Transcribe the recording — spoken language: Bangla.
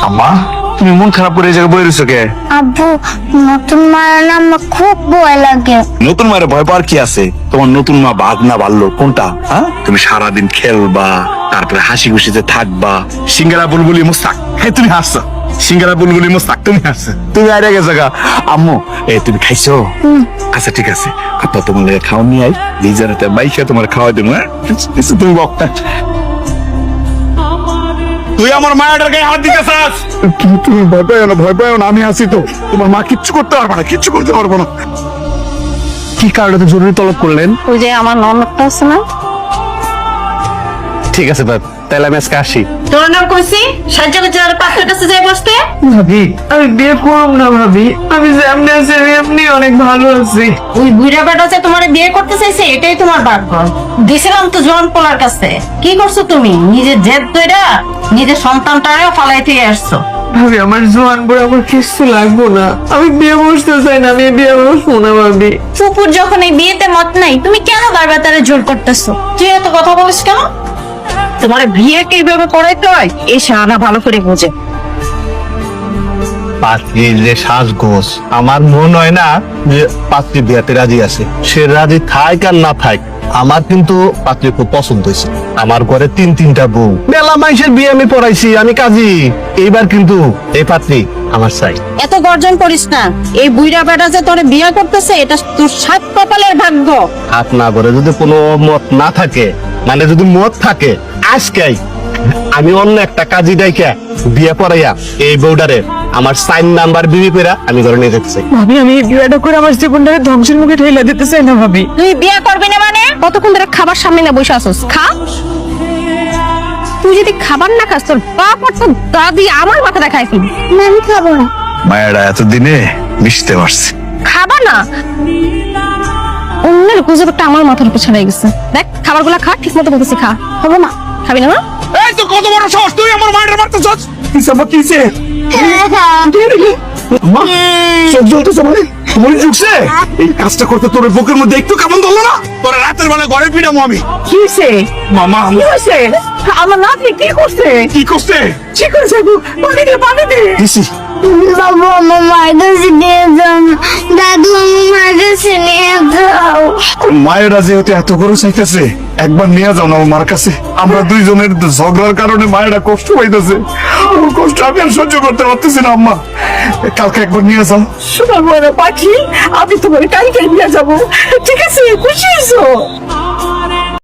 আম্মা তুমি মন খারাপ করে এই জায়গায় বই রয়েছো কে? আব্বু, নতুন মায়ের না আমার খুব ভয় লাগে। নতুন মায়ের ভয় পাওয়ার কি আছে? তোমার নতুন মা বাঘ না ভাল্লো কোনটা? হ্যাঁ, তুমি সারাদিন খেলবা, তারপরে হাসি খুশিতে থাকবা। সিঙ্গারা বুলবুলি মুস্তাক, হ্যাঁ তুমি হাসছো। সিঙ্গারা বুলবুলি মুস্তাক তুমি হাসছো। তুমি আরে গেছো গা। আম্মু তুমি খাইছো? আচ্ছা ঠিক আছে, আপা তোমার লাগে খাওয়া নিয়ে আই, নিজেরাতে বাইকে তোমার খাওয়া দেবো। হ্যাঁ তুমি বকটা, তুই আমার মায়ের গায়ে হাত দিতে চাস? তুমি ভয় পাও না, ভয় পাও না, আমি আছি তো। তোমার মা কিচ্ছু করতে পারবে না, কিচ্ছু করতে পারবো না। কি কারণে তো জরুরি তলব করলেন? ওই যে আমার ননদটা আছে না, ঠিক আছে বাপ, তাহলে আমি আজকে আসি। তোর নাম কইছি সাহায্য করছে আর পাথরের কাছে যাই বসতে। ভাবি আমি বিয়ে করব না ভাবি, আমি যেমনি আছি এমনি অনেক ভালো আছি। ওই বুড়া বেটা যে তোমার বিয়ে করতে চাইছে এটাই তোমার ভাগ্য। দিছিলাম তো জোয়ান পোলার কাছে, কি করছো তুমি? নিজের জেদ ধইরা নিজের সন্তানটারেও ফালাই থেকে আসছো। ভাবি আমার জোয়ান বড় আমার কিছু লাগবো না, আমি বিয়ে বসতে চাই না, আমি বিয়ে বসবো না ভাবি। ফুপুর যখন এই বিয়েতে মত নাই, তুমি কেন বারবার তারে জোর করতেছো? তুই এত কথা বলিস কেন? তোমার বিয়ে কিভাবে করাইতে হয় এই শাহানা ভালো করে বোঝে। পাত্রীর যে সাজগোজ, আমার মনে হয় না যে পাত্রী বিয়াতে রাজি আছে। সে রাজি থাক আর না থাক, আমার কিন্তু পাত্রী খুব পছন্দ হয়েছে। আমার ঘরে তিনটা বউ, মেলা মানুষের বিয়ে আমি পড়াইছি, আমি কাজী। এইবার কিন্তু এই পাত্রী আমার চাই। এত গর্জন করিস না, এই বুইড়া বেটা যে তোরে বিয়ে করতেছে এটা তোর সাত কপালের ভাগ্য। হাত না করে যদি কোনো মত না থাকে, মানে যদি মত থাকে, আজকেই আমি অন্য একটা কাজী ডাইকা বিয়ে পড়াইয়া এই বউডারে আমার 4 নাম্বার বিবি কইরা আমি ঘরে নিয়ে যেতে চাই। ভাবি আমি এই বিয়েটা করে আমার জীবনটাকে ধ্বংসের মুখে ঠেলে দিতে চাই না ভাবি। তুই বিয়ে করবি না মানে? কতক্ষণ ধরে খাবার সামনে না বসে আসছিস? খা। তুই যদি খাবার না খাস তোর বাপ আর তোর দাদি আমার মাথাটা খাইছি। আমি খাবো না। মায়েরা এতদিনে মিশতে পারছে। খাবা না? অন্যের গুজবটা আমার মাথার উপর ছেড়ে গেছে। দেখ খাবারগুলো খা, ঠিক মতো বলতেছি খা। খাবো না? খাবি না? এই তো কত বড় সাহস, তুই আমার মায়ের মারতে চাস? কিসে মা কিসে? মা চোখ জ্বলতেছে মানে মনে ঢুকছে? এই কাজটা করতে তোর বুকের মধ্যে একটু কেমন ধরলো না? তোর রাতের বেলা ঘরে পিটামো আমি। কি হয়েছে? মামা কি হয়েছে? আমার নাতি কি করছে? কি করছে? কি করেছে? পানি দে, পানি দে। দিছি। বাবু আমার মায়ের কাছে নিয়ে যাও না। দাদু আমার মায়ের কাছে নিয়ে যাও। মায়েরা যেহেতু এত করে চাইতেছে, একবার নিয়ে যাও না আমার মার কাছে। আমরা দুইজনের ঝগড়ার কারণে মায়েরা কষ্ট পাইতেছে, ওর কষ্ট আমি আর সহ্য করতে পারতেছি না। আম্মা কালকে একবার নিয়ে যাও। শোনা বড় পাখি, আমি তোমার কালকে নিয়ে যাবো, ঠিক আছে? খুশি হয়েছো?